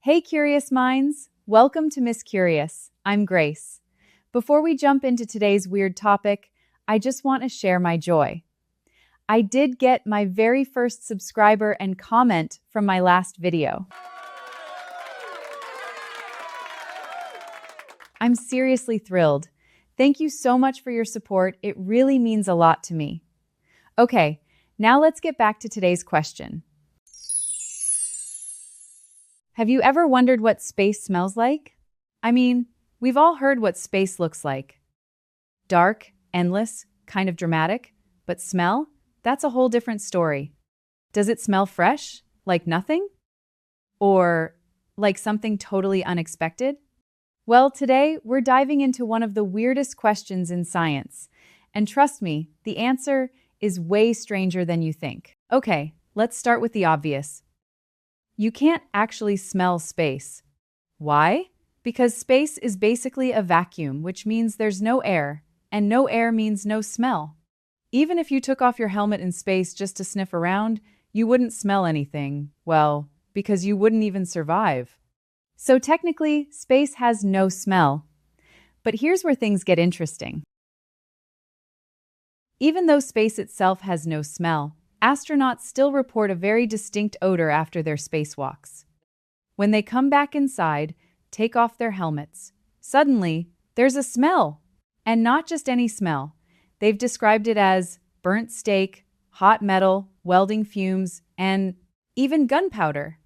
Hey, curious minds! Welcome to Miss Curious. I'm Grace. Before we jump into today's weird topic, I just want to share my joy. I did get my very first subscriber and comment from my last video. I'm seriously thrilled. Thank you so much for your support. It really means a lot to me. Okay, now let's get back to today's question. Have you ever wondered what space smells like? I mean, we've all heard what space looks like. Dark, endless, kind of dramatic, but smell? That's a whole different story. Does it smell fresh, like nothing? Or like something totally unexpected? Well, today we're diving into one of the weirdest questions in science. And trust me, the answer is way stranger than you think. Okay, let's start with the obvious. You can't actually smell space. Why? Because space is basically a vacuum, which means there's no air, and no air means no smell. Even if you took off your helmet in space just to sniff around, you wouldn't smell anything, well, because you wouldn't even survive. So technically, space has no smell. But here's where things get interesting. Even though space itself has no smell, astronauts still report a very distinct odor after their spacewalks. When they come back inside, take off their helmets, suddenly, there's a smell. And not just any smell. They've described it as burnt steak, hot metal, welding fumes, and even gunpowder.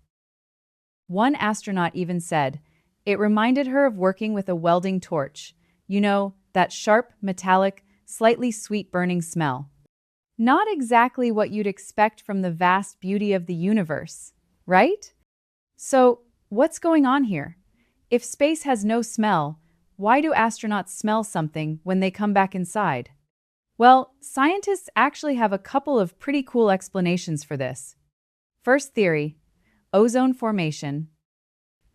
One astronaut even said, it reminded her of working with a welding torch. You know, that sharp, metallic, slightly sweet burning smell. Not exactly what you'd expect from the vast beauty of the universe, right? So, what's going on here? If space has no smell, why do astronauts smell something when they come back inside? Well, scientists actually have a couple of pretty cool explanations for this. First theory, ozone formation.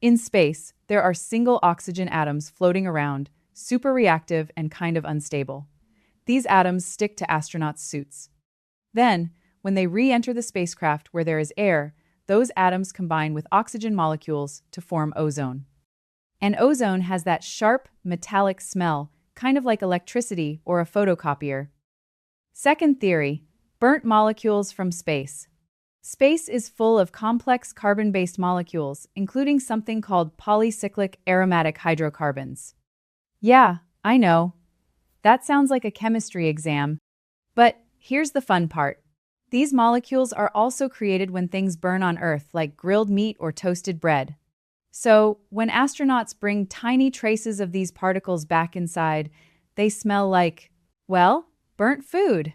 In space, there are single oxygen atoms floating around, super reactive and kind of unstable. These atoms stick to astronauts' suits. Then, when they re-enter the spacecraft where there is air, those atoms combine with oxygen molecules to form ozone. And ozone has that sharp, metallic smell, kind of like electricity or a photocopier. Second theory, burnt molecules from space. Space is full of complex carbon-based molecules, including something called polycyclic aromatic hydrocarbons. Yeah, I know. That sounds like a chemistry exam. But here's the fun part. These molecules are also created when things burn on Earth, like grilled meat or toasted bread. So, when astronauts bring tiny traces of these particles back inside, they smell like, well, burnt food.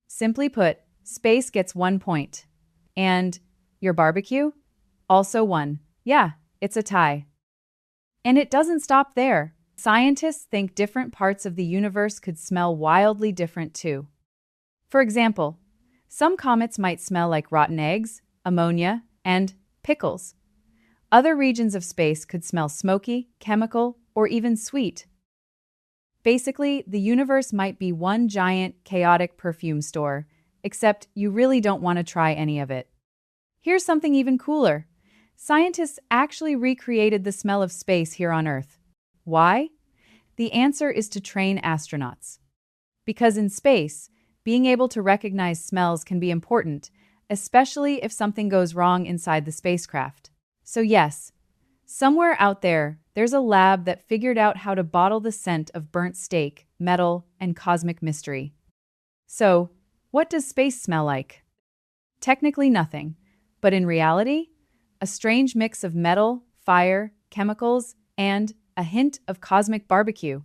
Simply put, space gets 1 point. And your barbecue? Also 1. Yeah, it's a tie. And it doesn't stop there. Scientists think different parts of the universe could smell wildly different too. For example, some comets might smell like rotten eggs, ammonia, and pickles. Other regions of space could smell smoky, chemical, or even sweet. Basically, the universe might be one giant, chaotic perfume store, except you really don't want to try any of it. Here's something even cooler. Scientists actually recreated the smell of space here on Earth. Why? The answer is to train astronauts. Because in space, being able to recognize smells can be important, especially if something goes wrong inside the spacecraft. So yes, somewhere out there, there's a lab that figured out how to bottle the scent of burnt steak, metal, and cosmic mystery. So, what does space smell like? Technically nothing, but in reality, a strange mix of metal, fire, chemicals, and a hint of cosmic barbecue.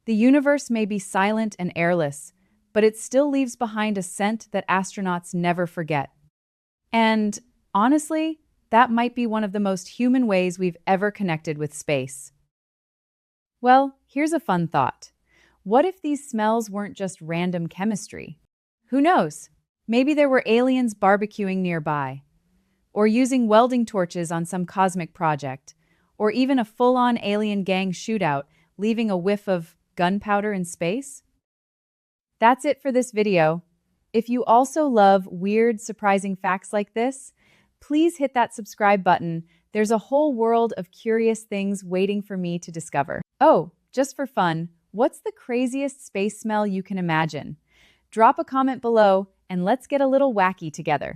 The universe may be silent and airless, but it still leaves behind a scent that astronauts never forget. And honestly, that might be one of the most human ways we've ever connected with space. Well, here's a fun thought. What if these smells weren't just random chemistry? Who knows? Maybe there were aliens barbecuing nearby, or using welding torches on some cosmic project, or even a full-on alien gang shootout leaving a whiff of gunpowder in space? That's it for this video. If you also love weird, surprising facts like this, please hit that subscribe button There's a whole world of curious things waiting for me to discover. Oh, just for fun, what's the craziest space smell you can imagine? Drop a comment below and let's get a little wacky together.